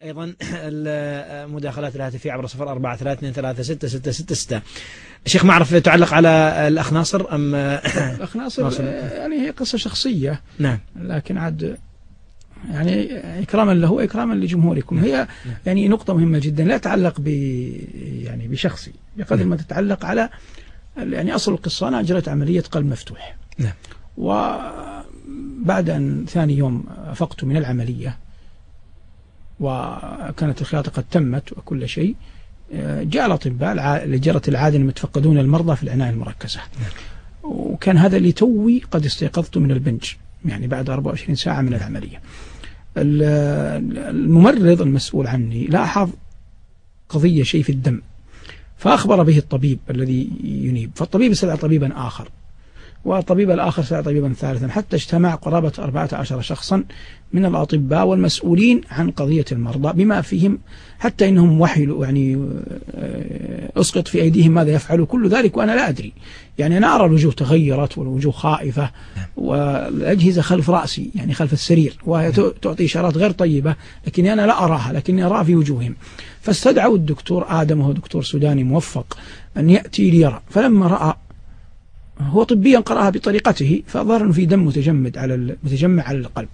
أيضا المداخلات الهاتفية عبر 0432366666. شيخ معرف تعلق على الأخ ناصر أم الأخ ناصر يعني هي قصة شخصية. نعم. لكن عاد يعني إكراما له وإكراما لجمهوركم. هي يعني نقطة مهمة جدا لا تتعلق يعني بشخصي بقدر ما تتعلق على يعني أصل القصة. أنا أجريت عملية قلب مفتوح. نعم. وبعد أن ثاني يوم أفقت من العملية وكانت الخياطة قد تمت وكل شيء، جاء الأطباء لجرة العادة يتفقدون المرضى في العناية المركزة. وكان هذا اللي توي قد استيقظت من البنج يعني بعد 24 ساعة من العملية. الممرض المسؤول عني لاحظ قضية شيء في الدم، فأخبر به الطبيب الذي ينيب، فالطبيب استدعى طبيبا آخر، والطبيب الآخر استدعى طبيبا ثالثا، حتى اجتمع قرابة 14 شخصا من الأطباء والمسؤولين عن قضية المرضى بما فيهم حتى إنهم وحلوا يعني أسقط في أيديهم ماذا يفعلوا كل ذلك وأنا لا أدري. يعني أنا أرى الوجوه تغيرت والوجوه خائفة والأجهزة خلف رأسي يعني خلف السرير وهي تعطي إشارات غير طيبة، لكني أنا لا أراها لكني أراها في وجوههم. فاستدعوا الدكتور آدم وهو دكتور سوداني موفق أن يأتي ليرى، فلما رأى هو طبيا قرأها بطريقته فظهر أنه في دم متجمع على القلب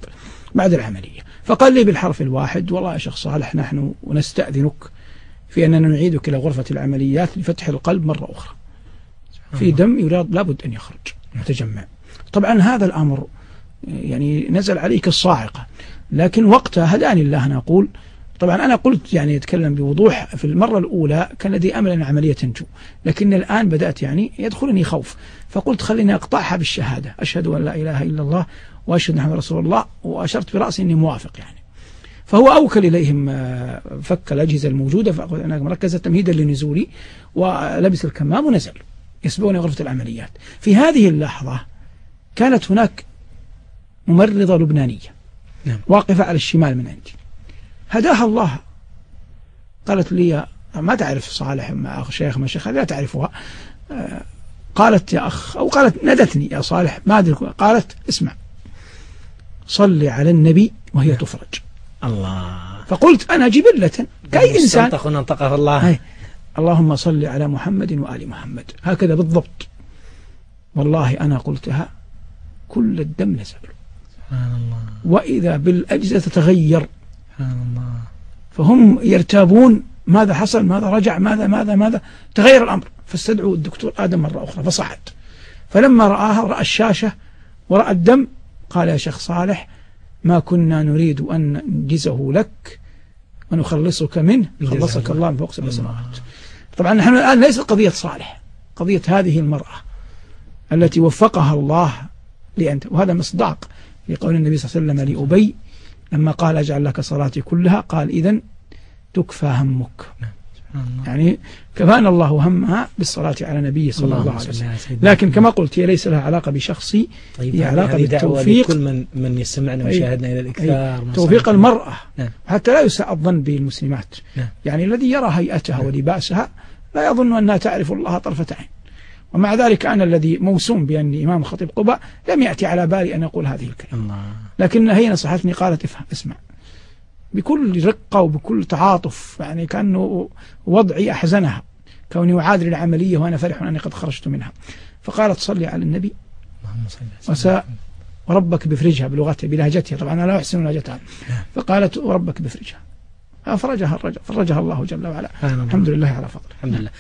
بعد العملية، فقال لي بالحرف الواحد: والله يا شيخ صالح نحن نستأذنك في أننا نعيدك إلى غرفة العمليات لفتح القلب مرة أخرى، في دم يراد لابد أن يخرج متجمع. طبعا هذا الأمر يعني نزل عليك الصاعقة، لكن وقتها هداني الله. أنا أقول طبعا أنا قلت يعني أتكلم بوضوح في المرة الأولى كان لدي أمل أن العملية تنجو، لكن الآن بدأت يعني يدخلني خوف، فقلت خليني أقطعها بالشهادة، أشهد أن لا إله إلا الله وأشهد أن محمد رسول الله، وأشرت برأسي أني موافق يعني. فهو أوكل إليهم فك الأجهزة الموجودة فأخذ هناك مركزة تمهيدا لنزولي، ولبس الكمام ونزل يسبقوني غرفة العمليات. في هذه اللحظة كانت هناك ممرضة لبنانية واقفة على الشمال من عندي، هداها الله، قالت لي: ما تعرف صالح مع شيخ ما شيخ لا تعرفها. قالت: يا أخ، أو قالت نادتني: يا صالح ما أدري، قالت: اسمع صلي على النبي وهي تفرج. الله. فقلت أنا جبلة كأي إنسان ننطقه الله، اللهم صل على محمد وآل محمد، هكذا بالضبط. والله أنا قلتها كل الدم نزل. سبحان الله. وإذا بالأجهزة تتغير. سبحان الله. فهم يرتابون ماذا حصل، ماذا رجع، ماذا تغير الأمر. فاستدعوا الدكتور آدم مرة أخرى فصعد، فلما رآها رأى الشاشة ورأى الدم قال: يا شيخ صالح ما كنا نريد أن ننجزه لك ونخلصك منه، خلصك الله من فوق 7 سماوات. طبعا نحن الآن ليس قضية صالح، قضية هذه المرأة التي وفقها الله لأنت، وهذا مصداق لقول النبي صلى الله عليه وسلم لأبي لما قال: أجعل لك صلاتي كلها، قال: إذن تكفى همك. يعني كفانا الله همها بالصلاة على نبي صلى الله عليه وسلم. لكن كما قلت هي ليس لها علاقة بشخصي، هي علاقة بالتوفيق كل من يسمعنا ويشاهدنا إلى الإكثار توفيق المرأة. حتى لا يساء الظن بالمسلمات. يعني الذي يرى هيئتها ولباسها لا يظن أنها تعرف الله طرفة عين، ومع ذلك أنا الذي موسوم بأني إمام خطيب قباء لم يأتي على بالي أن أقول هذه الكلمة. لكن هي نصحتني قالت: افهم، اسمع، بكل رقة وبكل تعاطف، يعني كأنه وضعي أحزنها كوني أعادل العملية وأنا فرح أني قد خرجت منها. فقالت: صلي على النبي وربك بفرجها، بلغتها بلهجتها، طبعا أنا لا أحسن لهجتها. فقالت: وربك بفرجها، فرجها الله جل وعلا. الحمد لله على فضله. الحمد لله.